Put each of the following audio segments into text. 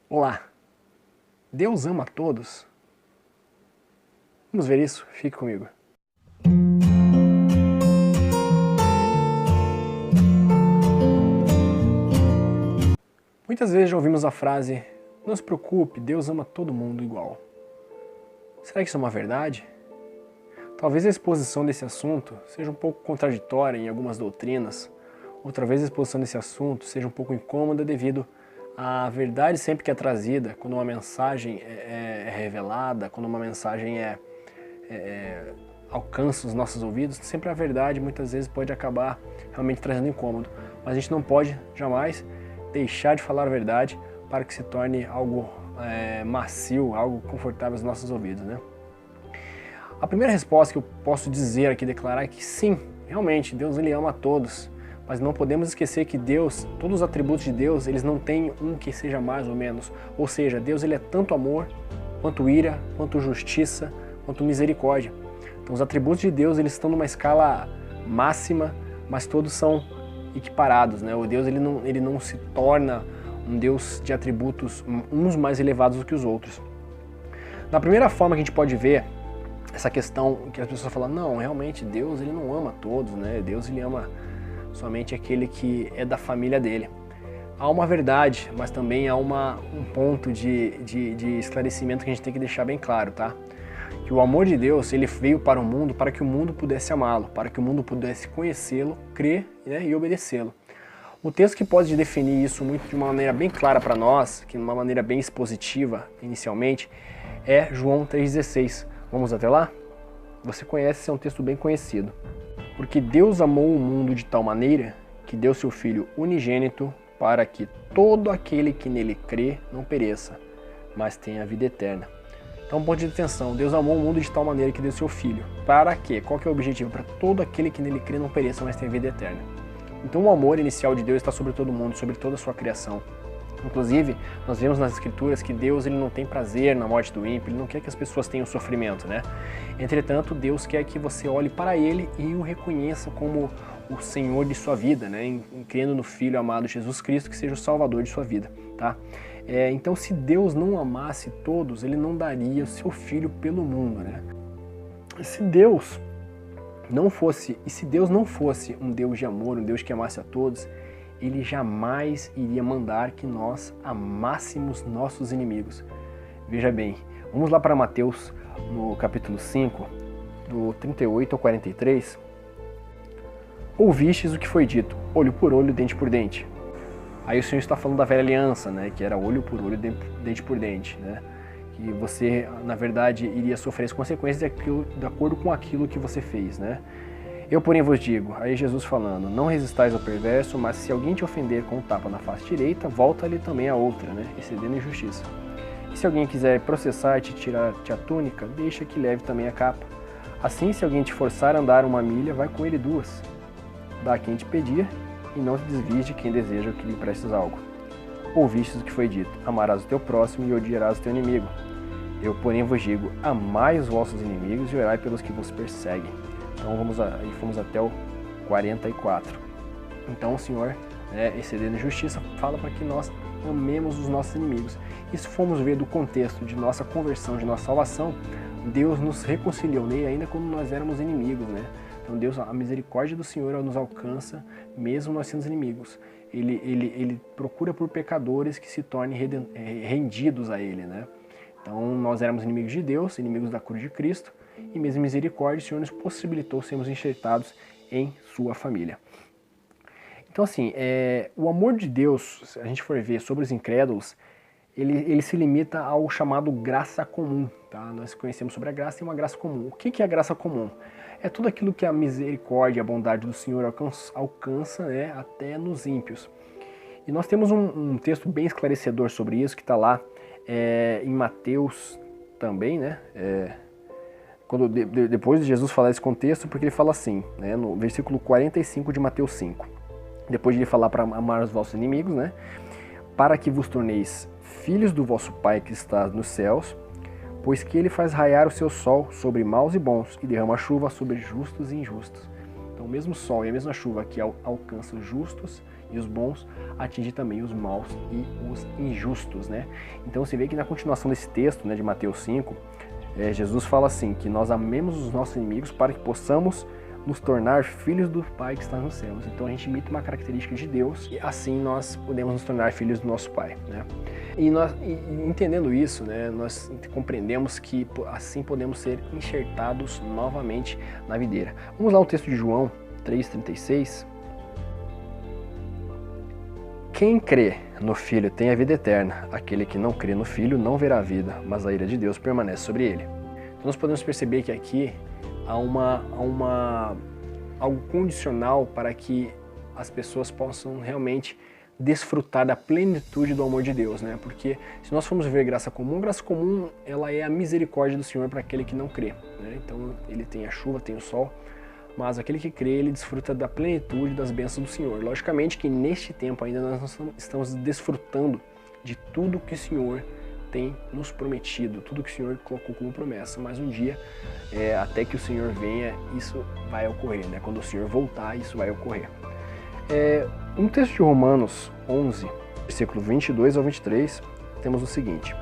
Olá, Deus ama a todos? Vamos ver isso? Fique comigo. Muitas vezes já ouvimos a frase, não se preocupe, Deus ama todo mundo igual. Será que isso é uma verdade? Talvez a exposição desse assunto seja um pouco contraditória em algumas doutrinas, outra vez a exposição desse assunto seja um pouco incômoda devido à verdade sempre que é trazida, quando uma mensagem é revelada, quando uma mensagem alcança os nossos ouvidos, sempre a verdade muitas vezes pode acabar realmente trazendo incômodo. Mas a gente não pode jamais deixar de falar a verdade para que se torne algo macio, algo confortável aos nossos ouvidos, né? A primeira resposta que eu posso dizer aqui, declarar é que sim, realmente, Deus ele ama a todos, mas não podemos esquecer que Deus, todos os atributos de Deus, eles não têm um que seja mais ou menos, ou seja, Deus ele é tanto amor, quanto ira, quanto justiça, quanto misericórdia. Então os atributos de Deus eles estão numa escala máxima, mas todos são equiparados, né? O Deus ele não se torna um Deus de atributos uns mais elevados do que os outros. Na primeira forma que a gente pode ver essa questão que as pessoas falam, não, realmente Deus ele não ama todos, né? Deus ele ama somente aquele que é da família dele. Há uma verdade, mas também há um ponto de esclarecimento que a gente tem que deixar bem claro, tá? Que o amor de Deus ele veio para o mundo para que o mundo pudesse amá-lo, para que o mundo pudesse conhecê-lo, crer, né, e obedecê-lo. O texto que pode definir isso muito de uma maneira bem clara para nós, que de uma maneira bem expositiva inicialmente, é João 3,16. Vamos até lá? Você conhece, esse é um texto bem conhecido. Porque Deus amou o mundo de tal maneira que deu seu Filho unigênito para que todo aquele que nele crê não pereça, mas tenha a vida eterna. Então, ponto de atenção, Deus amou o mundo de tal maneira que deu seu Filho. Para quê? Qual que é o objetivo? Para todo aquele que nele crê não pereça, mas tenha vida eterna. Então o amor inicial de Deus está sobre todo mundo, sobre toda a sua criação. Inclusive, nós vemos nas Escrituras que Deus ele não tem prazer na morte do ímpio, ele não quer que as pessoas tenham sofrimento, né? Entretanto, Deus quer que você olhe para ele e o reconheça como o Senhor de sua vida, né? Crendo no Filho amado Jesus Cristo, que seja o Salvador de sua vida, tá? Então, se Deus não amasse todos, ele não daria o seu Filho pelo mundo, né? E se Deus não fosse um Deus de amor, um Deus que amasse a todos, ele jamais iria mandar que nós amássemos nossos inimigos. Veja bem, vamos lá para Mateus, no capítulo 5, do 38 ao 43. Ouvistes o que foi dito, olho por olho, dente por dente. Aí o Senhor está falando da velha aliança, né, que era olho por olho, dente por dente, né? Que você, na verdade, iria sofrer as consequências de acordo com aquilo que você fez, né? Eu, porém, vos digo, aí Jesus falando, não resistais ao perverso, mas se alguém te ofender com um tapa na face direita, volta-lhe também a outra, né? Excedendo injustiça. E se alguém quiser processar-te e tirar-te a túnica, deixa que leve também a capa. Assim, se alguém te forçar a andar uma milha, vai com ele 2. Dá a quem te pedir, e não te desvies de quem deseja que lhe emprestes algo. Ouvistes o que foi dito, amarás o teu próximo e odiarás o teu inimigo. Eu, porém, vos digo, amai os vossos inimigos e orai pelos que vos perseguem. Então fomos até o 44. Então o Senhor, excedendo justiça, fala para que nós amemos os nossos inimigos. E se formos ver do contexto de nossa conversão, de nossa salvação, Deus nos reconciliou nele ainda quando nós éramos inimigos, né? Então Deus, a misericórdia do Senhor nos alcança mesmo nós sendo inimigos. Ele procura por pecadores que se tornem rendidos a Ele, né? Então nós éramos inimigos de Deus, inimigos da cruz de Cristo, e mesmo misericórdia, o Senhor nos possibilitou sermos enxertados em sua família. Então assim, o amor de Deus, se a gente for ver sobre os incrédulos, ele se limita ao chamado graça comum, tá? Nós conhecemos sobre a graça e uma graça comum. O que é a graça comum? É tudo aquilo que a misericórdia e a bondade do Senhor alcança, né, até nos ímpios. E nós temos um texto bem esclarecedor sobre isso, que está lá em Mateus também, né? Depois de Jesus falar esse contexto, porque ele fala assim, né, no versículo 45 de Mateus 5. Depois de ele falar para amar os vossos inimigos, né? Para que vos torneis filhos do vosso Pai que está nos céus, pois que ele faz raiar o seu sol sobre maus e bons e derrama chuva sobre justos e injustos. Então o mesmo sol e a mesma chuva que alcança os justos e os bons atinge também os maus e os injustos, né? Então você vê que na continuação desse texto, né, de Mateus 5, Jesus fala assim, que nós amemos os nossos inimigos para que possamos nos tornar filhos do Pai que está nos céus. Então a gente imita uma característica de Deus e assim nós podemos nos tornar filhos do nosso Pai, né? E entendendo isso, né, nós compreendemos que assim podemos ser enxertados novamente na videira. Vamos lá ao texto de João 3,36. Quem crê no Filho tem a vida eterna. Aquele que não crê no Filho não verá a vida, mas a ira de Deus permanece sobre ele. Então nós podemos perceber que aqui há algo condicional para que as pessoas possam realmente desfrutar da plenitude do amor de Deus, né? Porque se nós formos ver graça comum ela é a misericórdia do Senhor para aquele que não crê, né? Então ele tem a chuva, tem o sol, mas aquele que crê, ele desfruta da plenitude das bênçãos do Senhor. Logicamente que neste tempo ainda nós não estamos desfrutando de tudo que o Senhor tem nos prometido, tudo que o Senhor colocou como promessa, mas um dia, até que o Senhor venha, isso vai ocorrer, né? Quando o Senhor voltar, isso vai ocorrer. No texto de Romanos 11, versículo 22 ao 23, temos o seguinte: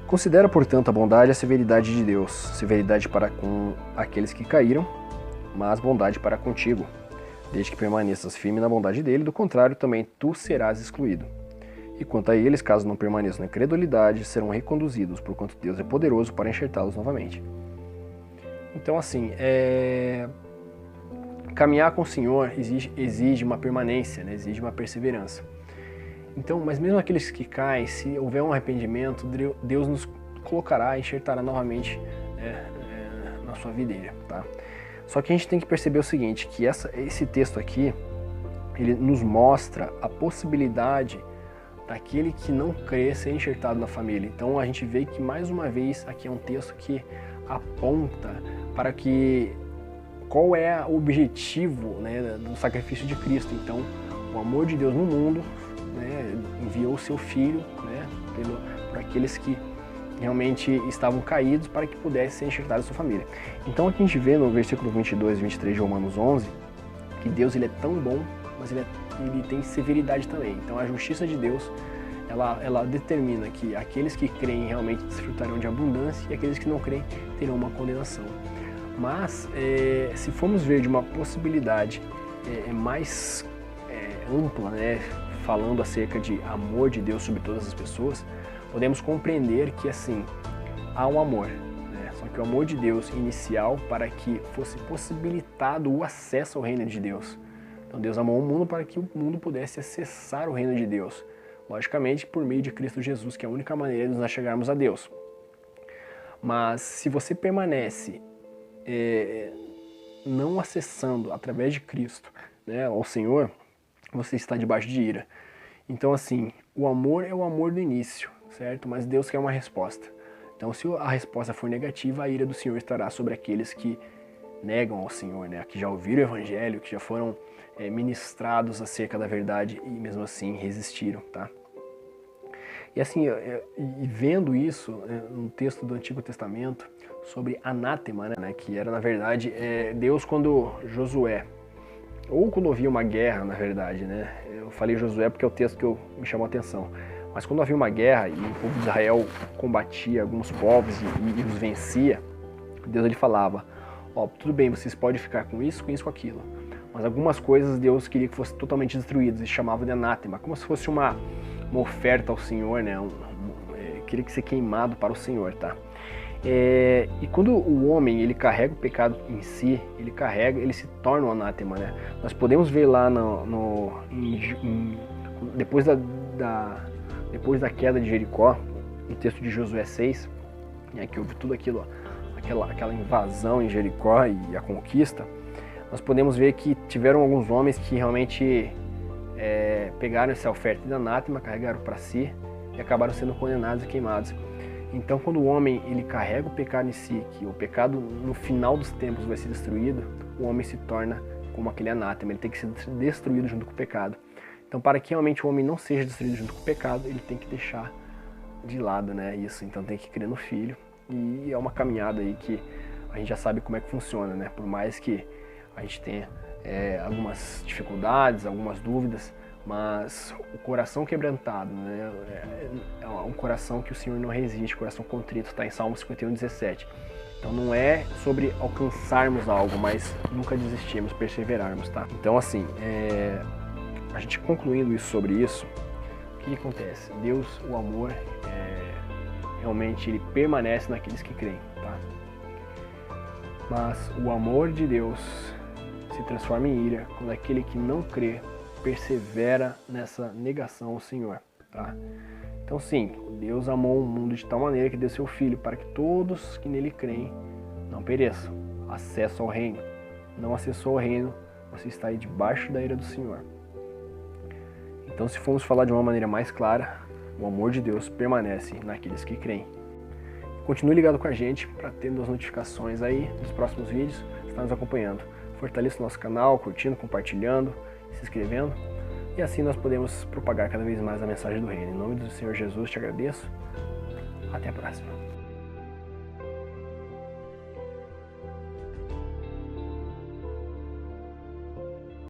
considera, portanto, a bondade e a severidade de Deus, severidade para com aqueles que caíram, mas bondade para contigo, desde que permaneças firme na bondade dele, do contrário, também tu serás excluído. E quanto a eles, caso não permaneçam na incredulidade, serão reconduzidos, porquanto Deus é poderoso para enxertá-los novamente. Então, assim, caminhar com o Senhor exige uma permanência, né? Exige uma perseverança. Então, mas mesmo aqueles que caem, se houver um arrependimento, Deus nos colocará, enxertará novamente, né, na sua videira, tá? Só que a gente tem que perceber o seguinte, que esse texto aqui, ele nos mostra a possibilidade daquele que não crê ser enxertado na família. Então a gente vê que mais uma vez aqui é um texto que aponta para qual é o objetivo, né, do sacrifício de Cristo. Então o amor de Deus no mundo, né, enviou o seu Filho, né, por aqueles que realmente estavam caídos para que pudesse ser enxertado em sua família. Então aqui a gente vê no versículo 22 e 23 de Romanos 11 que Deus ele é tão bom, mas ele tem severidade também. Então a justiça de Deus, ela determina que aqueles que creem realmente desfrutarão de abundância e aqueles que não creem terão uma condenação. Mas se formos ver de uma possibilidade mais ampla, né, falando acerca de amor de Deus sobre todas as pessoas, podemos compreender que assim, há um amor, né? Só que o amor de Deus inicial para que fosse possibilitado o acesso ao reino de Deus. Então Deus amou o mundo para que o mundo pudesse acessar o reino de Deus. Logicamente, por meio de Cristo Jesus, que é a única maneira de nós chegarmos a Deus. Mas se você permanece não acessando através de Cristo, né, ao Senhor, você está debaixo de ira. Então assim, o amor é o amor do início, certo? Mas Deus quer uma resposta. Então se a resposta for negativa, a ira do Senhor estará sobre aqueles que negam ao Senhor, né, que já ouviram o Evangelho, que já foram ministrados acerca da verdade e mesmo assim resistiram, tá? E assim, vendo isso no texto do Antigo Testamento sobre anátema, né, que era na verdade Deus quando Josué, ou quando havia uma guerra, na verdade, né? Eu falei Josué porque é o texto que me chamou a atenção. Mas quando havia uma guerra e o povo de Israel combatia alguns povos e os vencia, Deus ele falava: ó, tudo bem, vocês podem ficar com isso, com aquilo. Mas algumas coisas Deus queria que fossem totalmente destruídas e chamava de anátema, como se fosse uma oferta ao Senhor, né? Queria que ser queimado para o Senhor, tá? E quando o homem ele carrega o pecado em si, ele se torna um anátema, né? Nós podemos ver lá depois da queda de Jericó, no texto de Josué 6, né, que houve tudo aquilo, aquela invasão em Jericó e a conquista, nós podemos ver que tiveram alguns homens que realmente pegaram essa oferta de anátema, carregaram para si e acabaram sendo condenados e queimados. Então, quando o homem ele carrega o pecado em si, que o pecado no final dos tempos vai ser destruído, o homem se torna como aquele anátema, ele tem que ser destruído junto com o pecado. Então, para que realmente o homem não seja destruído junto com o pecado, ele tem que deixar de lado, né, isso. Então, tem que crer no Filho. E é uma caminhada aí que a gente já sabe como é que funciona, né? Por mais que a gente tenha algumas dificuldades, algumas dúvidas, mas o coração quebrantado, né, é um coração que o Senhor não resiste, coração contrito, está em Salmo 51:17. Então não é sobre alcançarmos algo, mas nunca desistirmos, perseverarmos, tá? Então assim, a gente concluindo isso sobre isso, o que acontece? Deus, o amor, realmente ele permanece naqueles que creem, tá? Mas o amor de Deus se transforma em ira quando aquele que não crê persevera nessa negação ao Senhor, tá? Então sim, Deus amou o mundo de tal maneira que deu seu Filho para que todos que nele creem não pereçam. Acesso ao reino. Não acessou ao reino, você está aí debaixo da ira do Senhor. Então, se formos falar de uma maneira mais clara, o amor de Deus permanece naqueles que creem. Continue ligado com a gente para ter as notificações aí dos próximos vídeos, está nos acompanhando. Fortaleça o nosso canal, curtindo, compartilhando, se inscrevendo. E assim nós podemos propagar cada vez mais a mensagem do reino. Em nome do Senhor Jesus te agradeço. Até a próxima.